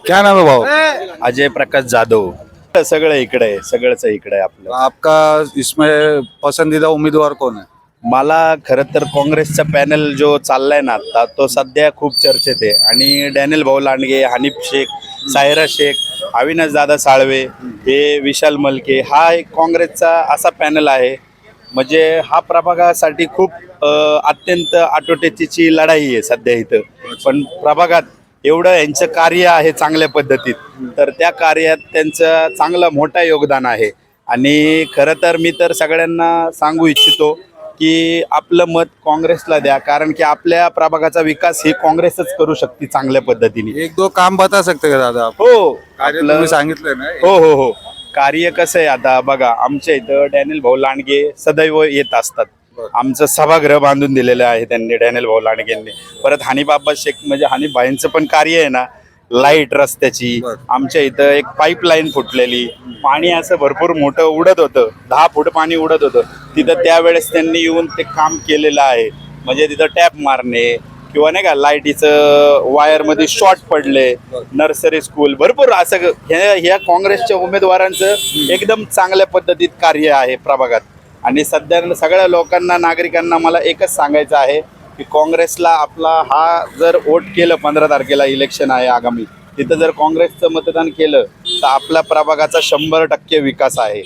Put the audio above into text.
क्या नाम है भाऊ? अजय प्रकाश जाधव। सगळं इकडे आहे, सगळंच इकडे आहे आपलं। आपका इसमें पसंदीदा उम्मीदवार कौन है? मला खरं तर काँग्रेसचा पॅनल जो चाललाय ना आता तो सध्या खूप चर्चेत आहे आणि डॅनियल भाऊ लांडगे, हनीफ शेख, सायरा शेख, अविनाश दादा साळवे, हे विशाल मलके, हा एक काँग्रेसचा असा पॅनल आहे म्हणजे हा प्रभागासाठी खूप अत्यंत आटोटेची लढाई आहे सध्या इथं। पण प्रभागात एवढं यांचं कार्य आहे चांगल्या पद्धतीत, तर त्या कार्यात त्यांचं चांगलं मोठं योगदान आहे। आणि खरं तर मी तर सगळ्यांना सांगू इच्छितो की आपलं मत काँग्रेसला द्या, कारण की आपल्या प्रभागाचा विकास ही काँग्रेसच करू शकते चांगल्या पद्धतीने। एक दो काम बता सकते का दादा आप? हो, कार्य आपलं तुम्ही सांगितलं ना? हो हो हो कार्य कसं आहे आता बघा, आमच्या इथं डॅनियल भाऊ लांडगे सदैव येत असतात। आमचं सभागृह बांधून दिलेलं आहे त्यांनी, डॅनियल भाऊ लांडगेंनी। परत हनीफ अब्बास शेख म्हणजे हनीफ भाईंचं पण कार्य आहे ना, लाईट रस्त्याची आमच्या इथं एक पाईपलाईन फुटलेली, पाणी असं भरपूर मोठं उडत होतं, 10 फूट पाणी उडत होतं तिथं, त्यावेळेस त्यांनी येऊन ते काम केलेलं आहे। म्हणजे तिथं टॅप मारणे किंवा नाही का लाईटीचं वायरमध्ये शॉर्ट पडले, नर्सरी स्कूल, भरपूर असं ह्या काँग्रेसच्या उमेदवारांचं एकदम चांगल्या पद्धतीत कार्य आहे प्रभागात। आणि सध्या सगळ्या लोकांना, नागरिकांना मला एकच सांगायचं आहे की काँग्रेसला आपला हा जर वोट केलं, 15 तारखेला इलेक्शन आहे आगामी, तिथं जर काँग्रेसचं मतदान केलं तर आपल्या प्रभागाचा 100% विकास आहे।